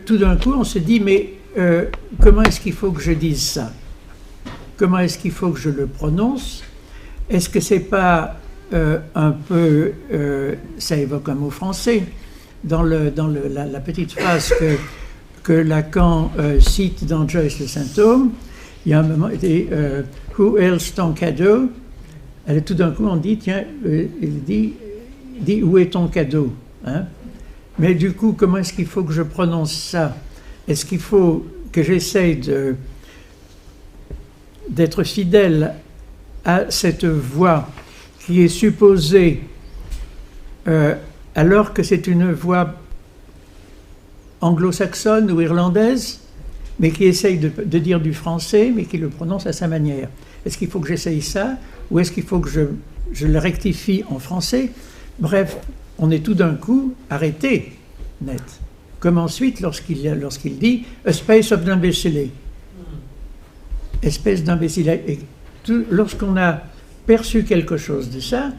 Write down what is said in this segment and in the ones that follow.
tout d'un coup, on se dit, mais comment est-ce qu'il faut que je dise ça? Comment est-ce qu'il faut que je le prononce? Est-ce que c'est pas un peu, ça évoque un mot français, dans la petite phrase que Lacan cite dans Joyce le symptôme, il y a un moment, il dit Who else ton cadeau? Et tout d'un coup, on dit, tiens, il dit où est ton cadeau, hein? Mais du coup, comment est-ce qu'il faut que je prononce ça? Est-ce qu'il faut que j'essaye d'être fidèle à cette voix qui est supposée, alors que c'est une voix anglo-saxonne ou irlandaise, mais qui essaye de dire du français, mais qui le prononce à sa manière? Est-ce qu'il faut que j'essaye ça, ou est-ce qu'il faut que je le rectifie en français? Bref, on est tout d'un coup arrêté, net. Comme ensuite lorsqu'il dit « a space of d'imbécilé ». Espèce d'imbécile. Et lorsqu'on a perçu quelque chose de ça,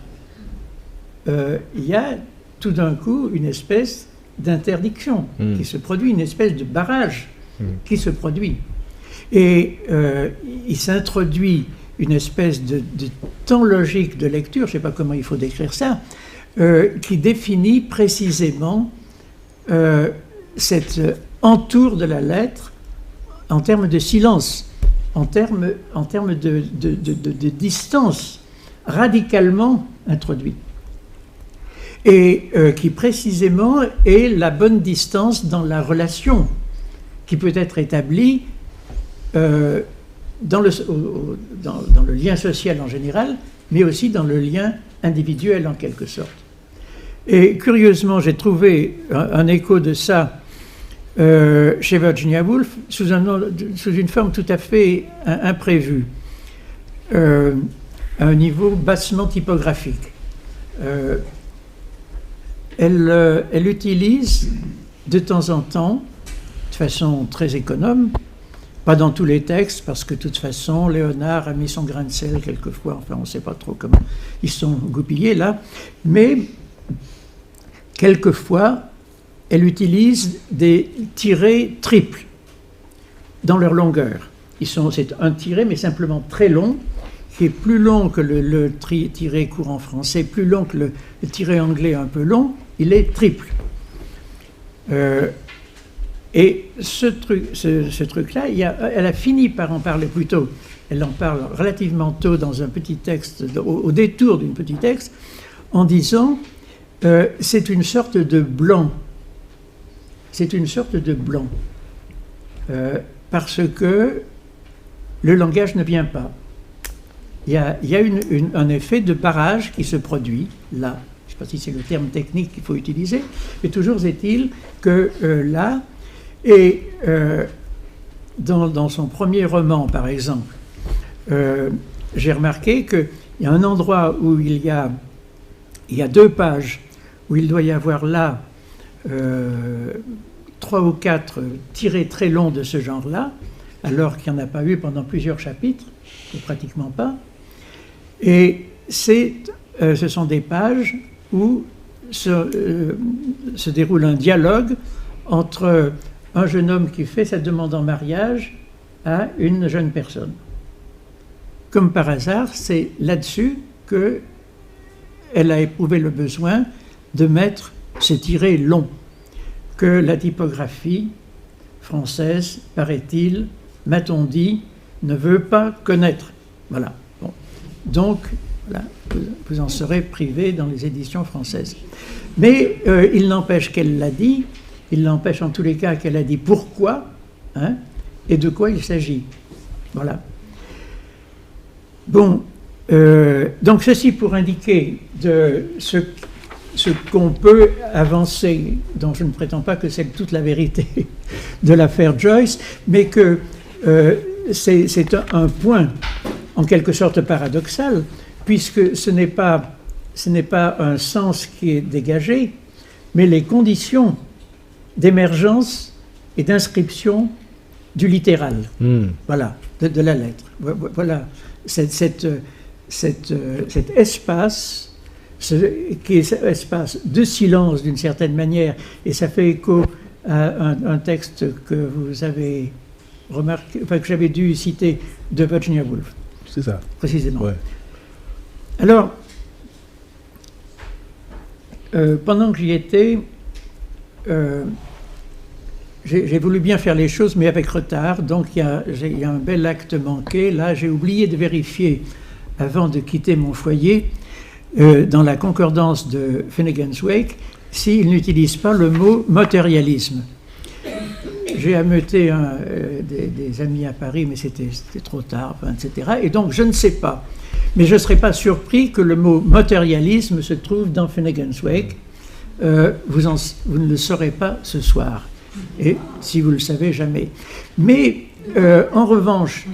il y a tout d'un coup une espèce d'interdiction qui se produit, une espèce de barrage qui se produit. Et il s'introduit une espèce de temps logique de lecture, je ne sais pas comment il faut décrire ça, qui définit précisément cette entour de la lettre en termes de silence, en termes de distance radicalement introduite. Et qui précisément est la bonne distance dans la relation qui peut être établie dans le lien social en général, mais aussi dans le lien individuel en quelque sorte. Et curieusement, j'ai trouvé un écho de ça chez Virginia Woolf sous une forme tout à fait imprévue, à un niveau bassement typographique. Elle utilise de temps en temps, de façon très économe, pas dans tous les textes, parce que de toute façon, Léonard a mis son grain de sel quelquefois, enfin on ne sait pas trop comment ils sont goupillés là, mais quelquefois, elle utilise des tirés triples dans leur longueur. C'est un tiré, mais simplement très long, qui est plus long que le tiré courant français, plus long que le tiré anglais un peu long, il est triple. Et ce truc-là, elle a fini par en parler plus tôt. Elle en parle relativement tôt dans un petit texte, au détour d'un petit texte, en disant c'est une sorte de blanc. C'est une sorte de blanc. Parce que le langage ne vient pas. Il y a un effet de barrage qui se produit là. Je ne sais pas si c'est le terme technique qu'il faut utiliser, mais toujours est-il que là, et dans son premier roman, par exemple, j'ai remarqué qu'il y a un endroit où il y a 2 pages, où il doit y avoir là 3 ou 4 tirés très longs de ce genre-là, alors qu'il n'y en a pas eu pendant plusieurs chapitres, ou pratiquement pas. Et ce sont des pages où se déroule un dialogue entre un jeune homme qui fait sa demande en mariage à une jeune personne. Comme par hasard, c'est là-dessus qu'elle a éprouvé le besoin de mettre ces tirés longs que la typographie française, paraît-il, m'a-t-on dit, ne veut pas connaître. Voilà. Bon. Donc, voilà, vous en serez privé dans les éditions françaises. Mais il n'empêche qu'elle l'a dit, il n'empêche en tous les cas qu'elle a dit pourquoi, hein, et de quoi il s'agit. Voilà. Bon, donc ceci pour indiquer de ce qu'on peut avancer, dont je ne prétends pas que c'est toute la vérité de l'affaire Joyce, mais que c'est un point en quelque sorte paradoxal, puisque ce n'est pas un sens qui est dégagé, mais les conditions d'émergence et d'inscription du littéral, voilà, de la lettre. Voilà, cet espace, qui est cet espace de silence d'une certaine manière, et ça fait écho à un texte que vous avez remarqué, enfin que j'avais dû citer, de Virginia Woolf. C'est ça. Précisément. Ouais. Alors, pendant que j'y étais, j'ai voulu bien faire les choses, mais avec retard. Donc, il y a un bel acte manqué. Là, j'ai oublié de vérifier, avant de quitter mon foyer, dans la concordance de Finnegan's Wake, s'il n'utilise pas le mot matérialisme. J'ai ameuté des amis à Paris, mais c'était trop tard, etc. Et donc, je ne sais pas. Mais je ne serais pas surpris que le mot matérialisme se trouve dans Finnegan's Wake. Vous ne le saurez pas ce soir. Et si vous le savez, jamais. Mais, en revanche,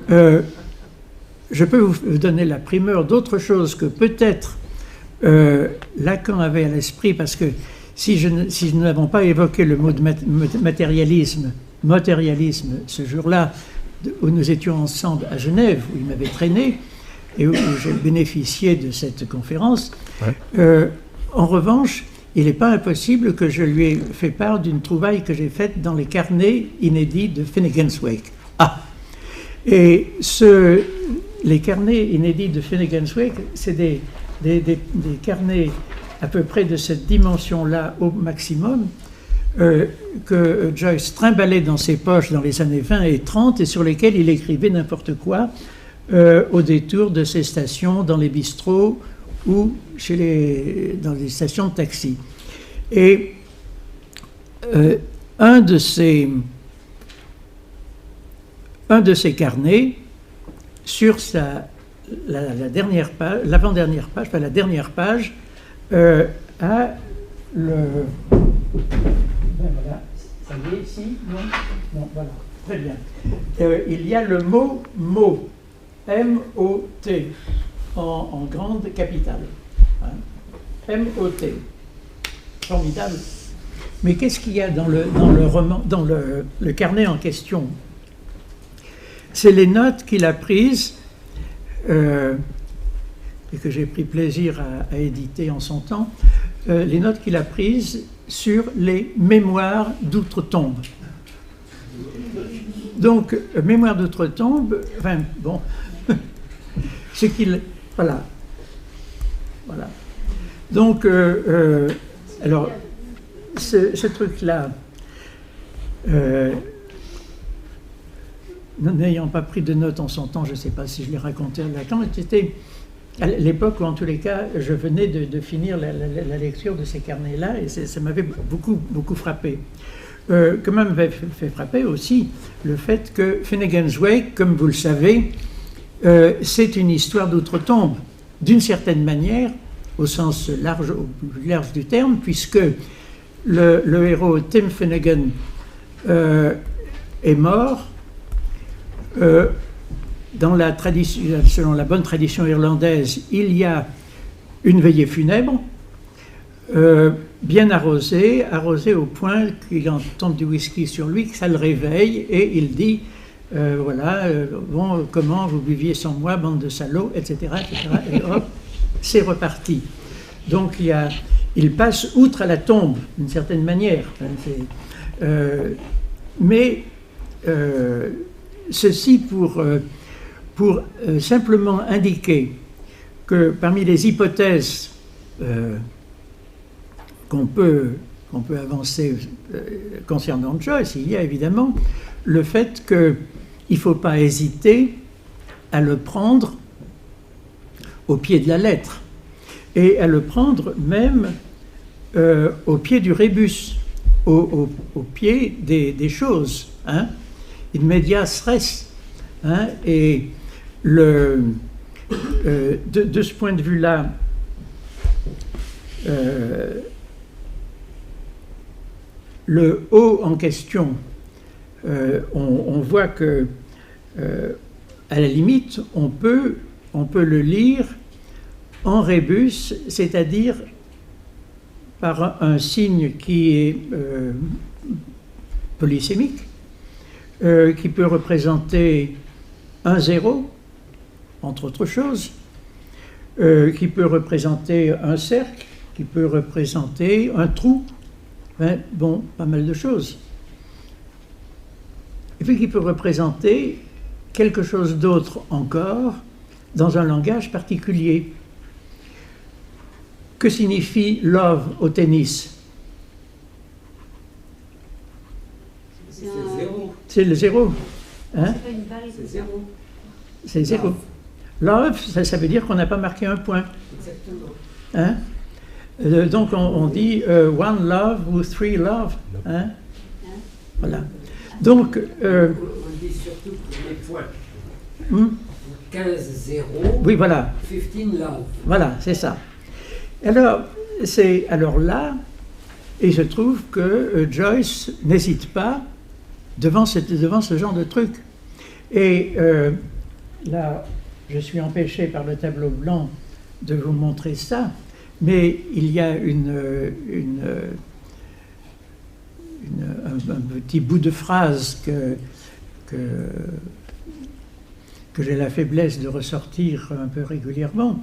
je peux vous donner la primeur d'autre chose que peut-être Lacan avait à l'esprit, parce que si nous n'avons pas évoqué le mot de matérialisme ce jour-là, où nous étions ensemble à Genève, où il m'avait traîné, et où j'ai bénéficié de cette conférence, en revanche, il n'est pas impossible que je lui ai fait part d'une trouvaille que j'ai faite dans les carnets inédits de Finnegan's Wake. Et les carnets inédits de Finnegan's Wake, c'est des carnets à peu près de cette dimension-là au maximum, que Joyce trimballait dans ses poches dans les années 20 et 30 et sur lesquels il écrivait n'importe quoi au détour de ses stations, dans les bistrots ou dans les stations de taxi. Et un de ces carnets, sur la dernière page, l'avant-dernière page, enfin la dernière page, a le... voilà, ça y est ici, non, voilà, très bien. Il y a le mot « mot », M-O-T, en grande capitale. Hein. M-O-T. Formidable. Mais qu'est-ce qu'il y a dans le roman, dans le carnet en question? C'est les notes qu'il a prises et que j'ai pris plaisir à éditer en son temps, les notes qu'il a prises sur les mémoires d'outre-tombe. Donc, mémoire d'outre-tombe, enfin, bon, ce qu'il... Voilà. Donc, alors, ce truc-là, n'ayant pas pris de notes en son temps, je ne sais pas si je l'ai raconté à Lacan, c'était à l'époque où, en tous les cas, je venais de finir la lecture de ces carnets-là, et ça m'avait beaucoup frappé. Comme m'avait fait frapper aussi le fait que Finnegan's Wake, comme vous le savez, c'est une histoire d'outre-tombe, d'une certaine manière, au sens large, au plus large du terme, puisque le héros Tim Finnegan est mort dans la tradition, selon la bonne tradition irlandaise. Il y a une veillée funèbre bien arrosée au point qu'il en tombe du whisky sur lui, que ça le réveille, et il dit bon, comment vous buviez sans moi, bande de salauds, etc., et hop, c'est reparti. Donc il passe outre à la tombe, d'une certaine manière. Mais ceci pour simplement indiquer que parmi les hypothèses qu'on peut avancer concernant Joyce, il y a évidemment le fait qu'il ne faut pas hésiter à le prendre au pied de la lettre, et à le prendre même au pied du rébus, au pied des choses, hein, in medias res, hein, et de ce point de vue-là, le haut en question, on voit que, à la limite, on peut le lire en rébus, c'est-à-dire par un signe qui est polysémique, qui peut représenter un zéro, entre autres choses, qui peut représenter un cercle, qui peut représenter un trou, enfin, bon, pas mal de choses. Et puis qui peut représenter quelque chose d'autre encore dans un langage particulier. Que signifie love au tennis? C'est zéro. C'est le zéro. Hein? C'est zéro. C'est zéro. Love, ça veut dire qu'on n'a pas marqué un point. Exactement. Hein? Donc on dit one love ou three love. Hein? Voilà. Donc, On dit surtout pour les points. 15-0. Oui, voilà. 15 love. Voilà, c'est ça. Alors là, il se trouve que Joyce n'hésite pas devant ce genre de truc. Et là, je suis empêché par le tableau blanc de vous montrer ça, mais il y a un petit bout de phrase que j'ai la faiblesse de ressortir un peu régulièrement.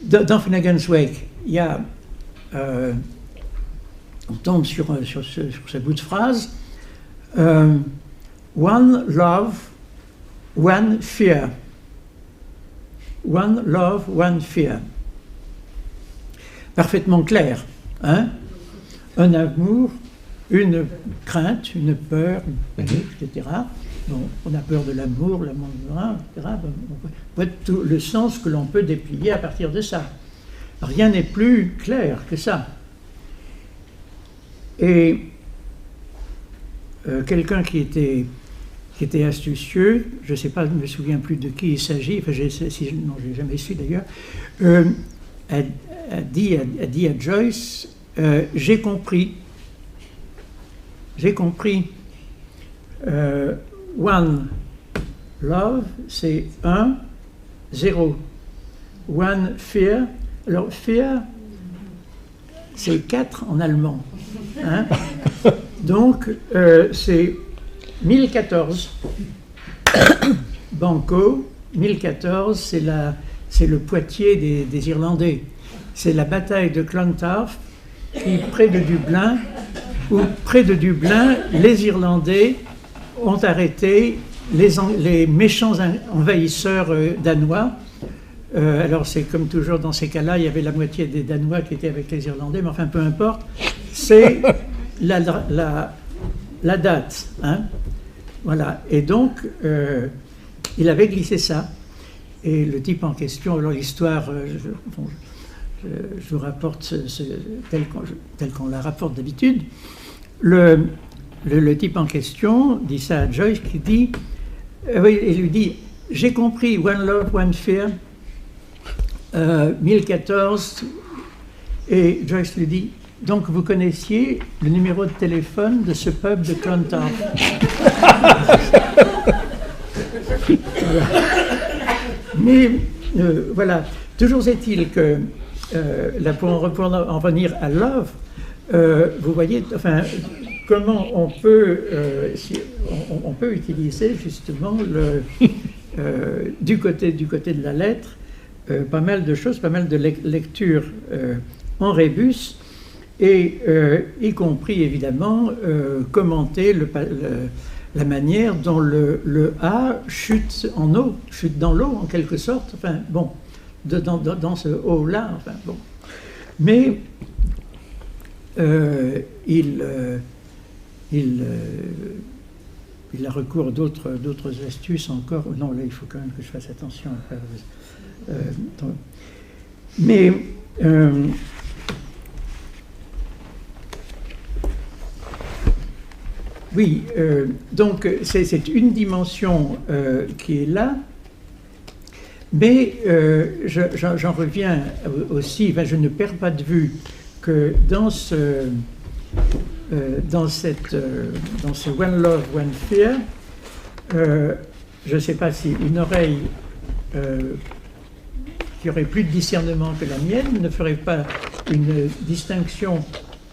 Dans Finnegan's Wake, il y a, on tombe sur ce bout de phrase, one love, one fear. One love, one fear. Parfaitement clair, hein? Un amour, une crainte, une peur, une panique, etc. Bon, on a peur de l'amour, etc. Bon, tout le sens que l'on peut déplier à partir de ça. Rien n'est plus clair que ça. Et quelqu'un qui était astucieux, je ne sais pas, je ne me souviens plus de qui il s'agit, enfin, non, je n'ai jamais su d'ailleurs, a dit à Joyce, j'ai compris. One love, c'est 1, 0. One fear, alors fear, c'est 4 en allemand. Hein? Donc, c'est 1014. Banco, 1014, c'est le Poitiers des Irlandais. C'est la bataille de Clontarf, qui, près de Dublin, les Irlandais ont arrêté les méchants envahisseurs danois. Alors c'est comme toujours dans ces cas-là, il y avait la moitié des Danois qui étaient avec les Irlandais, mais enfin peu importe. C'est la date. Hein? Voilà. Et donc, il avait glissé ça. Et le type en question, alors l'histoire, je vous rapporte tel qu'on la rapporte d'habitude. Le type en question dit ça à Joyce, qui dit, il lui dit, j'ai compris, one love, one fear, 1014, et Joyce lui dit, donc vous connaissiez le numéro de téléphone de ce pub de Clontarf. Voilà. Mais voilà, toujours est-il que, là, pour en revenir à love, vous voyez, enfin, comment on peut utiliser justement du côté de la lettre pas mal de choses, pas mal de lectures en rébus, et y compris évidemment commenter la manière dont le A chute en eau, chute dans l'eau en quelque sorte, enfin bon, dans ce eau-là, enfin bon. Mais il a recours à d'autres astuces encore. Non, là, il faut quand même que je fasse attention. Mais oui, donc c'est une dimension qui est là, mais j'en reviens aussi, enfin, je ne perds pas de vue que dans ce One Love, One Fear, je ne sais pas si une oreille qui aurait plus de discernement que la mienne ne ferait pas une distinction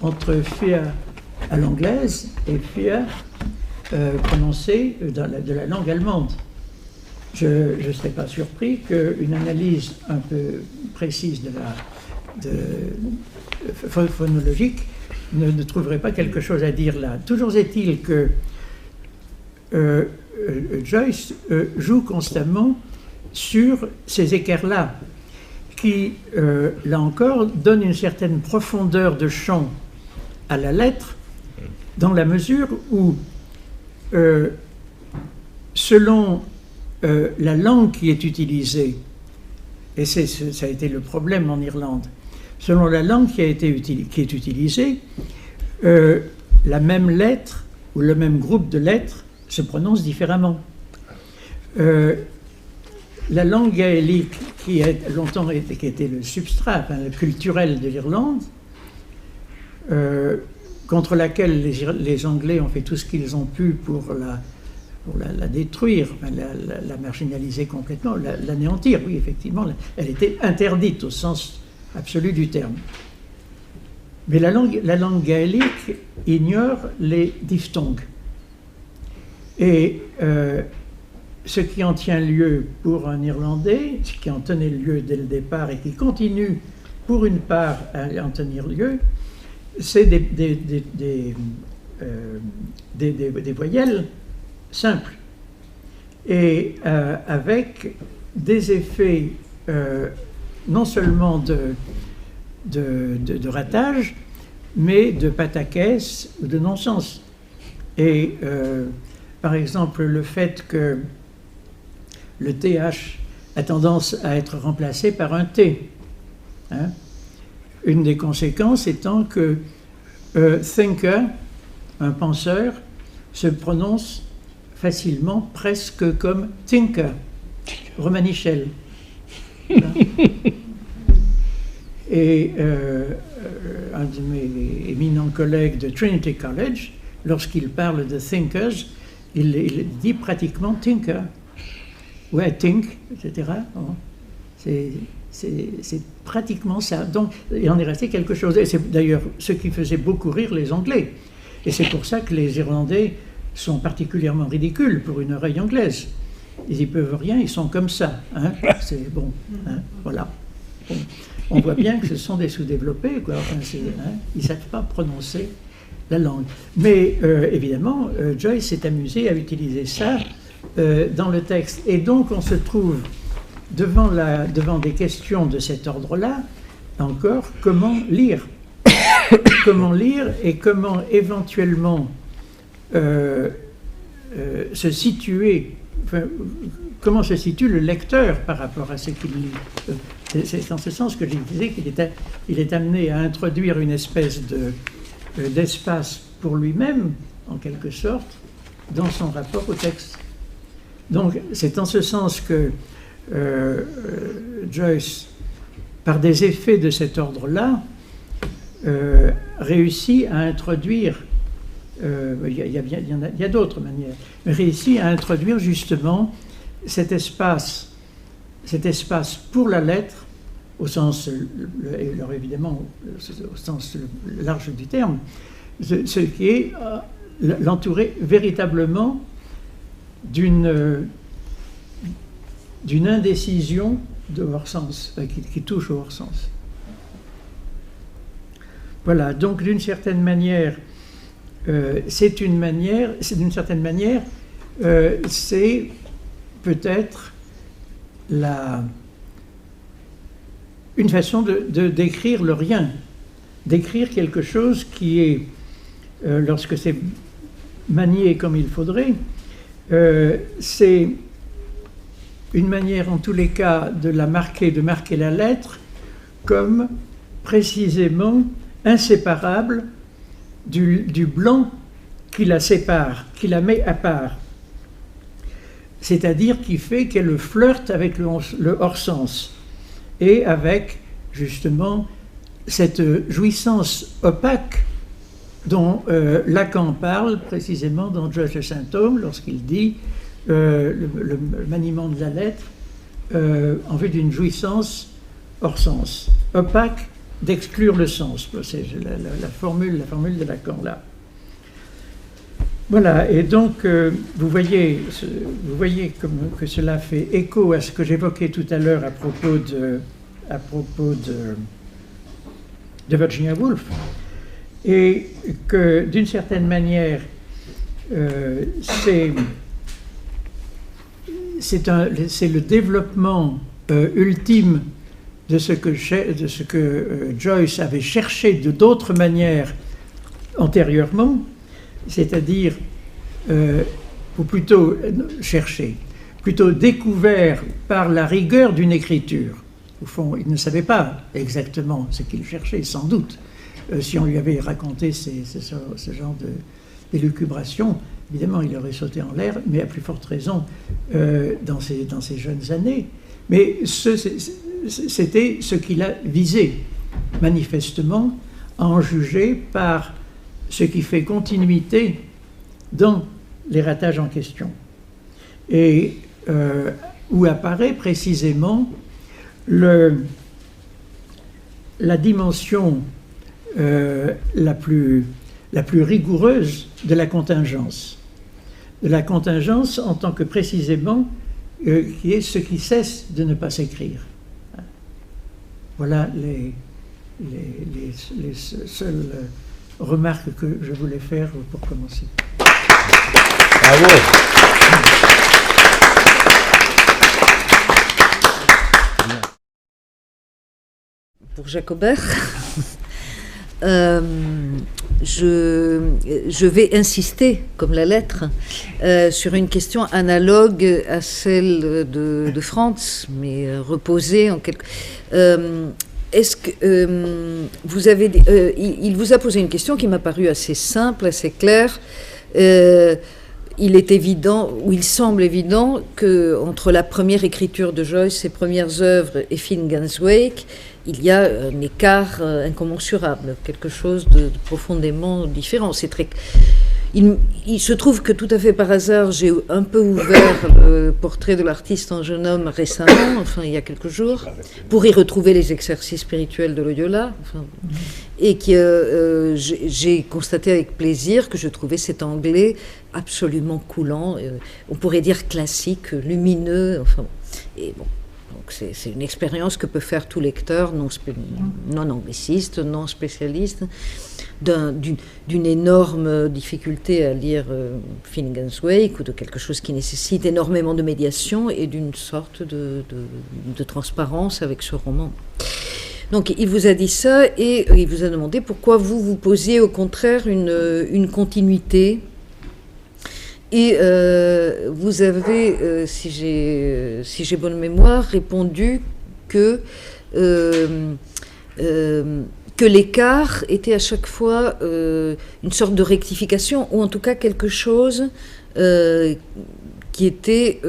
entre fear à l'anglaise et fear prononcé de la langue allemande. Je ne serais pas surpris qu'une analyse un peu précise phonologique ne trouverait pas quelque chose à dire là. Toujours est-il que Joyce joue constamment sur ces écarts-là, qui, là encore, donnent une certaine profondeur de champ à la lettre, dans la mesure où, selon la langue qui est utilisée, et ça a été le problème en Irlande, selon la langue qui est utilisée, la même lettre ou le même groupe de lettres se prononce différemment. La langue gaélique, qui a longtemps été le substrat le culturel de l'Irlande, contre laquelle les Anglais ont fait tout ce qu'ils ont pu pour la détruire, la marginaliser complètement, l'anéantir. Oui, effectivement, elle était interdite au sens absolu du terme. Mais la langue gaélique ignore les diphtongues. Et ce qui en tient lieu pour un Irlandais, ce qui en tenait lieu dès le départ et qui continue pour une part à en tenir lieu, c'est des voyelles simples et avec des effets non seulement de ratage, mais de pataquès ou de non-sens. Et par exemple, le fait que le TH a tendance à être remplacé par un T. Hein? Une des conséquences étant que thinker, un penseur, se prononce facilement presque comme tinker, romanichel. Et un de mes éminents collègues de Trinity College, lorsqu'il parle de thinkers, il dit pratiquement tinker. Ouais, think, etc. C'est pratiquement ça. Donc, il en est resté quelque chose. Et c'est d'ailleurs ce qui faisait beaucoup rire les Anglais. Et c'est pour ça que les Irlandais sont particulièrement ridicules pour une oreille anglaise. Ils n'y peuvent rien, ils sont comme ça. Hein. C'est bon, hein, voilà. Bon. On voit bien que ce sont des sous-développés, quoi. Enfin, ils ne savent pas prononcer la langue. Mais évidemment, Joyce s'est amusé à utiliser ça dans le texte. Et donc, on se trouve devant des questions de cet ordre-là, encore, comment lire. Comment lire et comment éventuellement se situer, enfin, comment se situe le lecteur par rapport à ce qu'il lit. C'est en ce sens que je disais qu'il est amené à introduire une espèce d'espace pour lui-même, en quelque sorte, dans son rapport au texte. Donc, c'est en ce sens que Joyce, par des effets de cet ordre-là, réussit à introduire, il y a d'autres manières, mais réussit à introduire justement cet espace pour la lettre, au sens, alors évidemment, au sens large du terme, ce qui est l'entourer véritablement d'une indécision de hors-sens, qui touche au hors-sens. Voilà, donc d'une certaine manière, c'est peut-être une façon de décrire le rien, d'écrire quelque chose qui est, lorsque c'est manié comme il faudrait, c'est une manière en tous les cas de marquer la lettre comme précisément inséparable du blanc qui la sépare, qui la met à part. C'est-à-dire qui fait qu'elle flirte avec le hors-sens et avec justement cette jouissance opaque dont Lacan parle précisément dans Judge de Saint-Homme lorsqu'il dit le maniement de la lettre en vue d'une jouissance hors sens, opaque d'exclure le sens. C'est la formule de Lacan là. Voilà, et donc vous voyez que cela fait écho à ce que j'évoquais tout à l'heure à propos de Virginia Woolf. et que d'une certaine manière, c'est le développement ultime de ce que Joyce avait cherché de d'autres manières antérieurement, c'est-à-dire, ou plutôt cherché, plutôt découvert par la rigueur d'une écriture. Au fond, il ne savait pas exactement ce qu'il cherchait, sans doute. Si on lui avait raconté ce genre d'élucubration, évidemment, il aurait sauté en l'air, mais à plus forte raison dans ses jeunes années. Mais c'était ce qu'il a visé, manifestement, à en juger par ce qui fait continuité dans les ratages en question. Et où apparaît précisément la dimension la plus rigoureuse de la contingence. De la contingence en tant que précisément qui est ce qui cesse de ne pas s'écrire. Voilà les seules remarques que je voulais faire pour commencer. Bravo. Pour Jacobert, je vais insister, comme la lettre, sur une question analogue à celle de Franz, mais reposée en quelque... Est-ce que vous avez... il vous a posé une question qui m'a paru assez simple, assez claire. Il est évident, ou il semble évident, qu'entre la première écriture de Joyce, ses premières œuvres, et Finnegan's Wake, il y a un écart incommensurable, quelque chose de profondément différent. C'est très... Il se trouve que tout à fait par hasard, j'ai un peu ouvert le portrait de l'artiste en jeune homme récemment, enfin il y a quelques jours, pour y retrouver les exercices spirituels de Loyola, et que j'ai constaté avec plaisir que je trouvais cet anglais absolument coulant, on pourrait dire classique, lumineux, enfin, et bon. Donc c'est une expérience que peut faire tout lecteur non angliciste, non spécialiste, d'une énorme difficulté à lire Finnegan's Wake, ou de quelque chose qui nécessite énormément de médiation et d'une sorte de transparence avec ce roman. Donc il vous a dit ça et il vous a demandé pourquoi vous posiez au contraire une continuité. Et vous avez, si j'ai bonne mémoire, répondu que l'écart était à chaque fois une sorte de rectification, ou en tout cas quelque chose qui était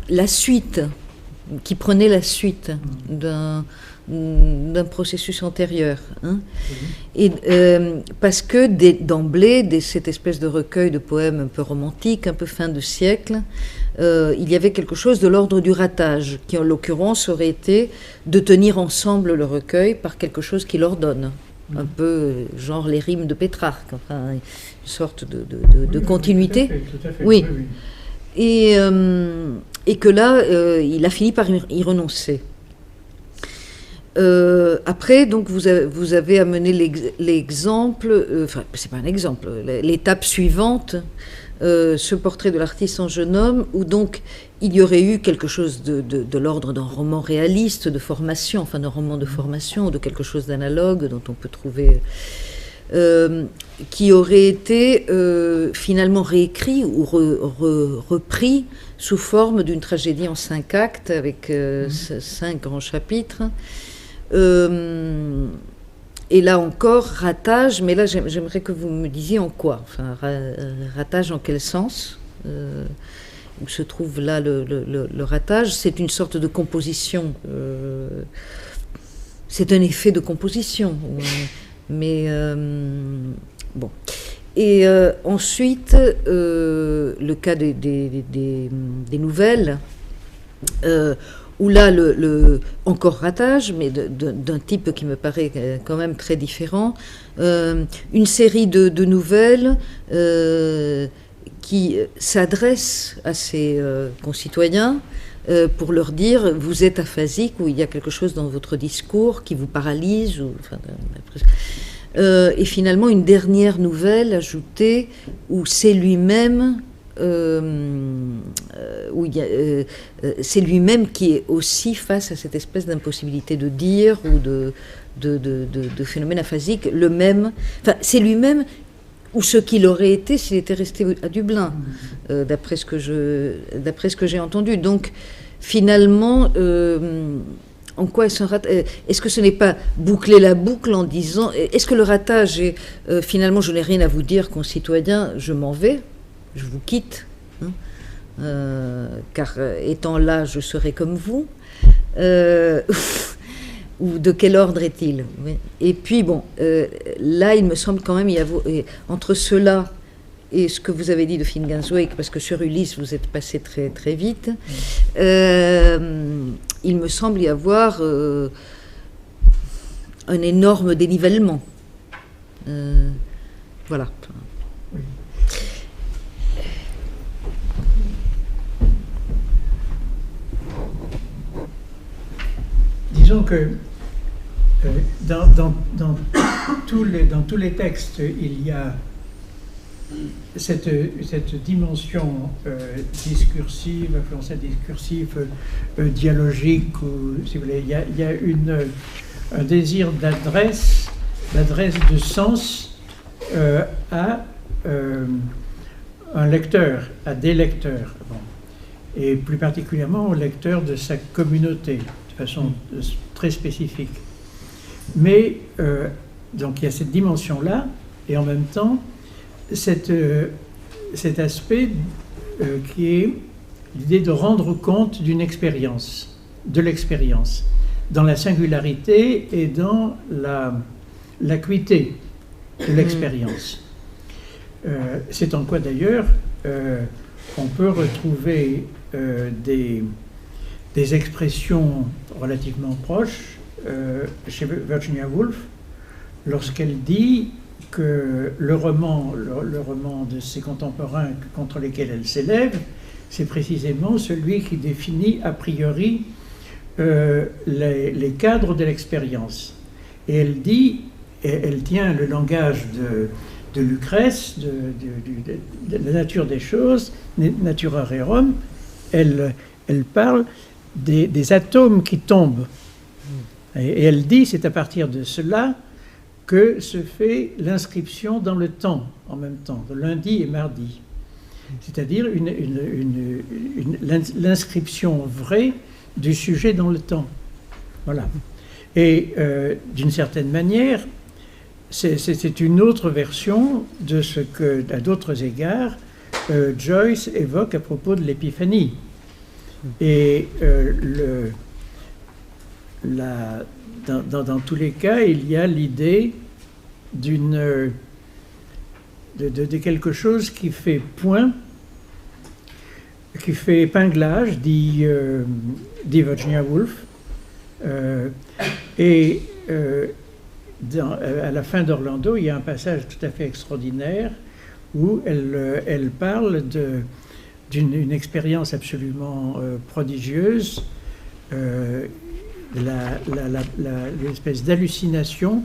la suite, qui prenait la suite d'un processus antérieur. Hein. Et, parce que d'emblée, cette espèce de recueil de poèmes un peu romantiques, un peu fin de siècle, il y avait quelque chose de l'ordre du ratage, qui en l'occurrence aurait été de tenir ensemble le recueil par quelque chose qui l'ordonne. Un peu genre les rimes de Pétrarque, enfin, une sorte de continuité. Tout à fait, oui. Et que là, il a fini par y renoncer. Après, donc, vous avez amené l'exemple, enfin, c'est pas un exemple, l'étape suivante, ce portrait de l'artiste en jeune homme, où donc il y aurait eu quelque chose de l'ordre d'un roman réaliste de formation, enfin d'un roman de formation, ou de quelque chose d'analogue dont on peut trouver, qui aurait été finalement réécrit ou repris sous forme d'une tragédie en 5 actes avec 5 grands chapitres. Et là encore, ratage, mais là j'aimerais que vous me disiez en quoi, enfin, ratage en quel sens où se trouve là le ratage. C'est une sorte de composition, c'est un effet de composition, mais bon. Et ensuite, le cas des nouvelles, où là, encore ratage, mais d'un type qui me paraît quand même très différent, une série de nouvelles qui s'adressent à ses concitoyens pour leur dire « vous êtes aphasique » ou « il y a quelque chose dans votre discours qui vous paralyse », ou, enfin, et finalement une dernière nouvelle ajoutée où c'est lui-même c'est lui-même qui est aussi face à cette espèce d'impossibilité de dire ou de phénomène aphasique, le même, enfin c'est lui-même ou ce qu'il aurait été s'il était resté à Dublin, d'après ce que j'ai entendu. Donc finalement, en quoi est-ce un ratage? Est-ce que ce n'est pas boucler la boucle en disant, est-ce que le ratage est finalement, je n'ai rien à vous dire, concitoyens, je m'en vais, je vous quitte, hein, car étant là, je serai comme vous, ou de quel ordre est-il? Et puis bon, là, il me semble quand même, entre cela et ce que vous avez dit de Finnegan's Wake, parce que sur Ulysse, vous êtes passé très, très vite, il me semble y avoir un énorme dénivellement. Voilà. Oui. Disons que dans tous les textes, il y a cette dimension discursive, influencée discursive, dialogique, ou, si vous voulez, il y a un désir d'adresse de sens à un lecteur, à des lecteurs, bon, et plus particulièrement aux lecteurs de sa communauté, de façon très spécifique. Mais donc il y a cette dimension-là, et en même temps, cet aspect qui est l'idée de rendre compte d'une expérience, de l'expérience, dans la singularité et dans l'acuité de l'expérience. C'est en quoi d'ailleurs on peut retrouver des expressions relativement proches chez Virginia Woolf, lorsqu'elle dit que le roman de ses contemporains contre lesquels elle s'élève, c'est précisément celui qui définit a priori les cadres de l'expérience. Et elle dit, elle tient le langage de Lucrèce, de la nature des choses, natura rerum, elle parle des atomes qui tombent. Et elle dit, c'est à partir de cela que se fait l'inscription dans le temps, en même temps, de lundi et mardi. C'est-à-dire l'inscription vraie du sujet dans le temps. Voilà. Et d'une certaine manière, c'est une autre version de ce que, à d'autres égards, Joyce évoque à propos de l'épiphanie. Et dans tous les cas, il y a l'idée de quelque chose qui fait point, qui fait épinglage, dit Virginia Woolf. À la fin d'Orlando, il y a un passage tout à fait extraordinaire où elle parle d'une expérience absolument prodigieuse, l'espèce d'hallucination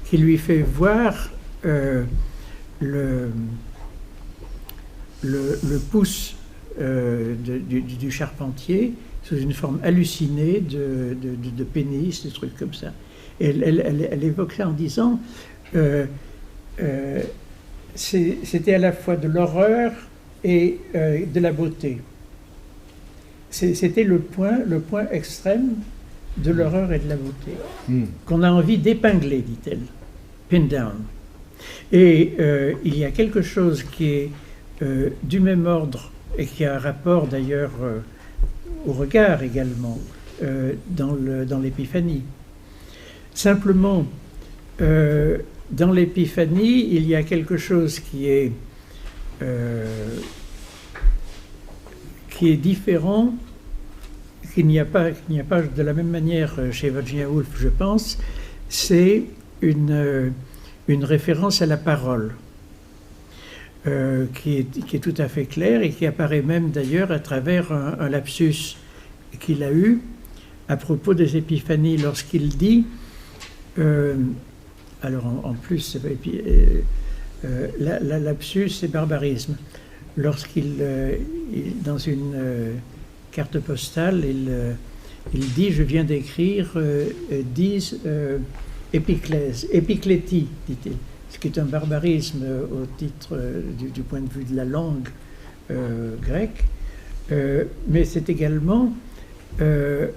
qui lui fait voir le pouce du charpentier sous une forme hallucinée de pénis, des trucs comme ça. Et elle évoque ça en disant c'était à la fois de l'horreur et de la beauté. C'était le point extrême de l'horreur et de la beauté, qu'on a envie d'épingler, dit-elle, pin down. Et il y a quelque chose qui est du même ordre et qui a un rapport d'ailleurs au regard également dans l'épiphanie. Simplement, dans l'épiphanie, il y a quelque chose qui est différent, qu'il n'y a pas de la même manière chez Virginia Woolf, je pense, c'est une référence à la parole, qui est tout à fait claire et qui apparaît même d'ailleurs à travers un lapsus qu'il a eu à propos des épiphanies, lorsqu'il dit alors en plus, et puis, lapsus, c'est barbarisme. Lorsqu'il, dans une carte postale, il dit, je viens d'écrire 10 épiclèses, épiclétie, dit-il, ce qui est un barbarisme au titre du point de vue de la langue grecque, mais c'est également un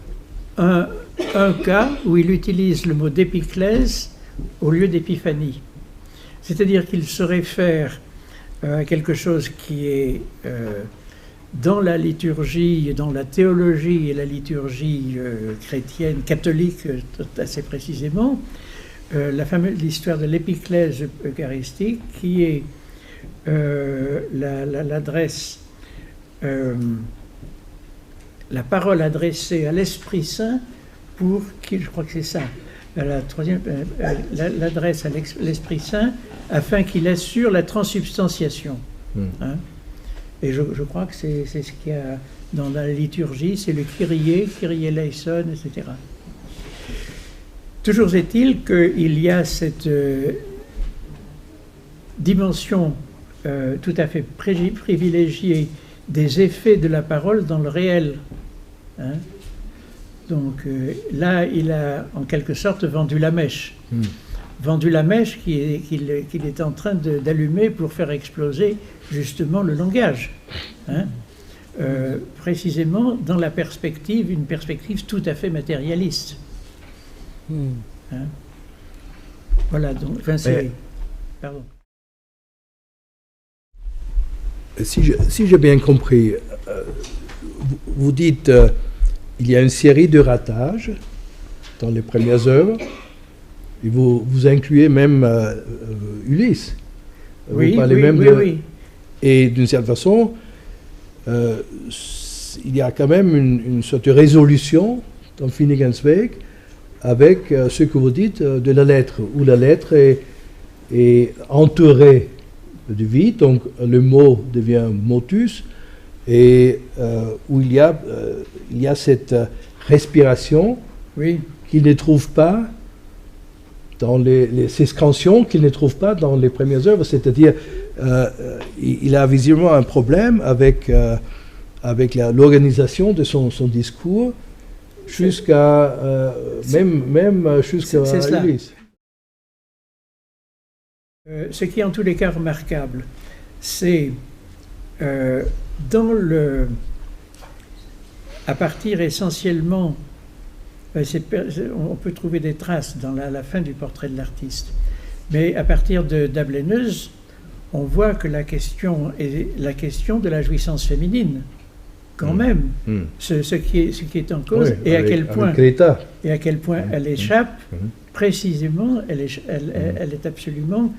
cas où il utilise le mot d'épiclèse au lieu d'épiphanie. C'est-à-dire qu'il se réfère à quelque chose qui est dans la liturgie, dans la théologie et la liturgie chrétienne, catholique assez précisément, l'histoire de l'épiclèse eucharistique qui est l'adresse, la parole adressée à l'Esprit Saint pour qui, je crois que c'est ça, la troisième, l'adresse à l'Esprit Saint afin qu'il assure la transsubstantiation. Hein? Et je crois que c'est ce qu'il y a dans la liturgie, c'est le Kyrie, Kyrie eleison, etc. Toujours est-il qu'il y a cette dimension tout à fait privilégiée des effets de la parole dans le réel. Hein? Donc là, il a en quelque sorte vendu la mèche. Vendu la mèche qu'il est en train d'allumer pour faire exploser justement le langage. Hein? Précisément dans la perspective, une perspective tout à fait matérialiste. Hein? Voilà, donc, enfin, c'est... Pardon. Si j'ai bien compris, vous dites il y a une série de ratages dans les premières œuvres, et vous incluez même Ulysse. Oui, vous parlez oui, même oui, de... oui. Et d'une certaine façon, il y a quand même une sorte de résolution dans Finnegans Wake avec ce que vous dites de la lettre, où la lettre est entourée du vide, donc le mot devient motus, et où il y a cette respiration qu'il ne trouve pas dans ces scansions qu'il ne trouve pas dans les premières œuvres, c'est-à-dire il a visiblement un problème avec l'organisation de son discours jusqu'à même jusqu'à Ulysse. Ce qui est en tous les cas remarquable, c'est à partir essentiellement, on peut trouver des traces dans la fin du portrait de l'artiste, mais à partir d'Ableneuse, on voit que la question est la question de la jouissance féminine, quand même, ce qui est en cause, et à quel point elle échappe, précisément, elle est absolument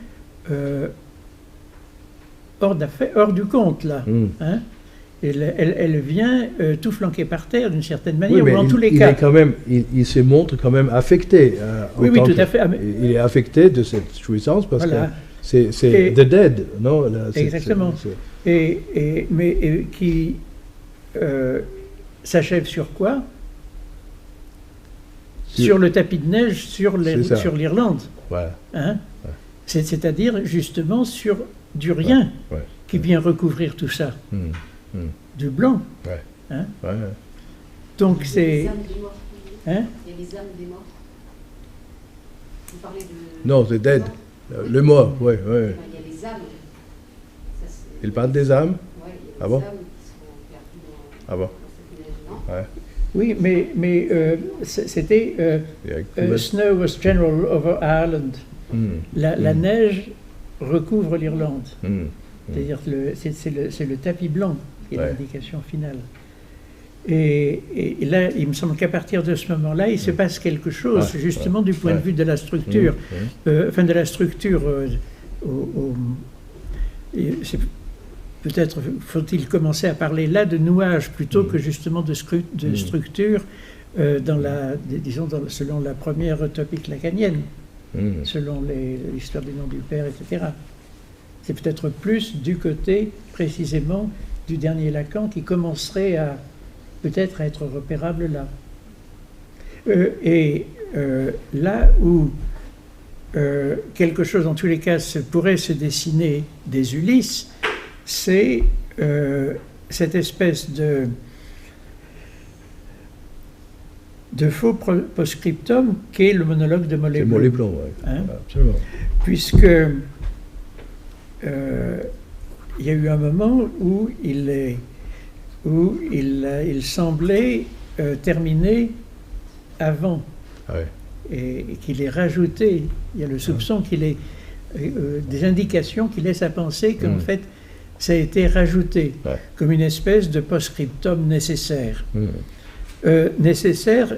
hors du compte, là. Hein? Elle vient tout flanquer par terre, d'une certaine manière, ou en tous les cas. Il se montre quand même affecté. Oui, tout à fait. Il est affecté de cette jouissance parce que c'est the dead, non? Exactement. Mais qui s'achève sur quoi? Sur le tapis de neige, sur l'Irlande. Voilà. Hein? Ouais. C'est-à-dire justement sur du rien qui vient recouvrir tout ça. Du blanc. Hein? Donc c'est... Hein? Il y a les âmes des morts. Vous parlez de... Non, the dead. Le mort, oui. Il y a les âmes. Il parle des âmes? Oui, il y a des âmes qui sont perdues dans cette neige. Oui, mais c'était Snow was general over Ireland. La neige recouvre l'Irlande. C'est-à-dire c'est le tapis blanc qui est l'indication finale. Et là, il me semble qu'à partir de ce moment-là, il se passe quelque chose, justement du point de vue de la structure. Enfin, de la structure... Peut-être faut-il commencer à parler là de nouage plutôt que justement de structure selon la première topique lacanienne, selon l'histoire du nom du père, etc. C'est peut-être plus du côté précisément du dernier Lacan qui commencerait à peut-être à être repérable là. Là où quelque chose, en tous les cas, pourrait se dessiner des Ulysses, c'est cette espèce de faux post-scriptum qu'est le monologue de Mollet C'est Blanc. Mollet Blanc, oui. Hein? Absolument. Puisque il y a eu un moment où il semblait terminer avant, Ah ouais. et qu'il ait rajouté. Il y a le soupçon qu'il ait des indications qui laissent à penser qu'en fait ça a été rajouté comme une espèce de post-scriptum nécessaire. Nécessaire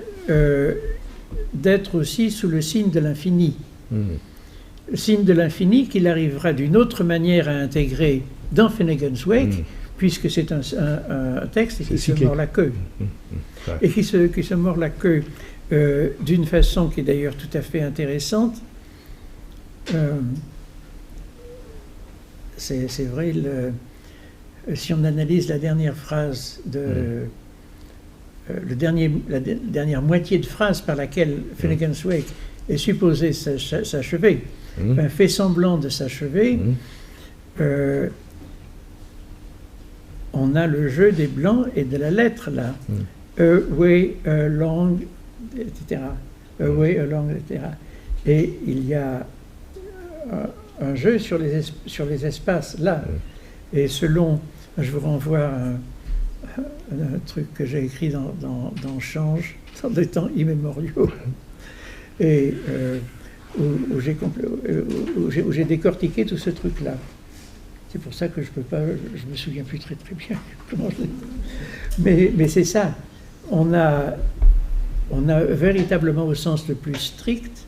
d'être aussi sous le signe de l'infini. Le signe de l'infini qu'il arrivera d'une autre manière à intégrer dans Finnegan's Wake, puisque c'est un texte qui se mord la queue. Et qui se mord la queue d'une façon qui est d'ailleurs tout à fait intéressante. C'est vrai, si on analyse la dernière phrase la dernière moitié de phrase par laquelle Finnegan's Wake est supposé s'achever, fait semblant de s'achever, on a le jeu des blancs et de la lettre là. Away along, etc. Away along, etc. Et il y a un jeu sur les espaces là. Et selon, je vous renvoie un truc que j'ai écrit dans Change, dans des temps immémoriaux, et où j'ai décortiqué tout ce truc-là. C'est pour ça que je me souviens plus très très bien comment mais c'est ça. On a véritablement, au sens le plus strict,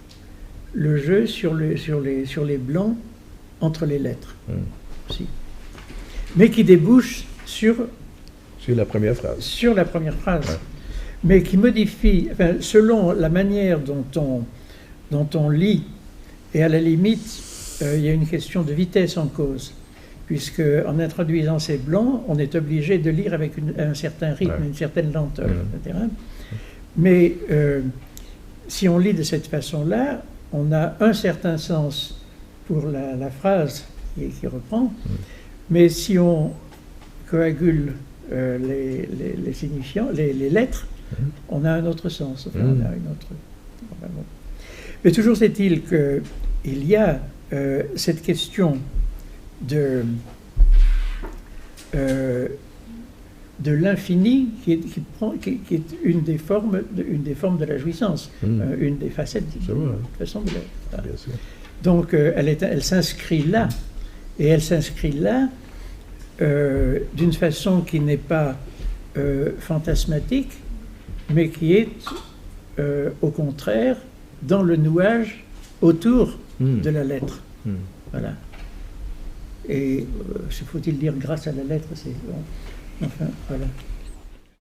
le jeu sur les blancs entre les lettres, aussi. Mais qui débouche sur la première phrase. Sur la première phrase, mais qui modifie, enfin, selon la manière dont on lit, et à la limite, il y a une question de vitesse en cause, puisque en introduisant ces blancs, on est obligé de lire avec un certain rythme, une certaine lenteur, etc. Mais si on lit de cette façon-là, on a un certain sens pour la phrase qui reprend, mais si on coagule les signifiants, les lettres, on a un autre sens. Enfin, on a une autre. Enfin, bon. Mais toujours est-il qu'il y a cette question de l'infini qui est une des formes de la jouissance, une des facettes de façon de l'être. Bien sûr. Donc elle s'inscrit là, et elle s'inscrit là d'une façon qui n'est pas fantasmatique, mais qui est au contraire dans le nouage autour de la lettre. Voilà. Et faut-il dire grâce à la lettre, c'est bon. Enfin, voilà.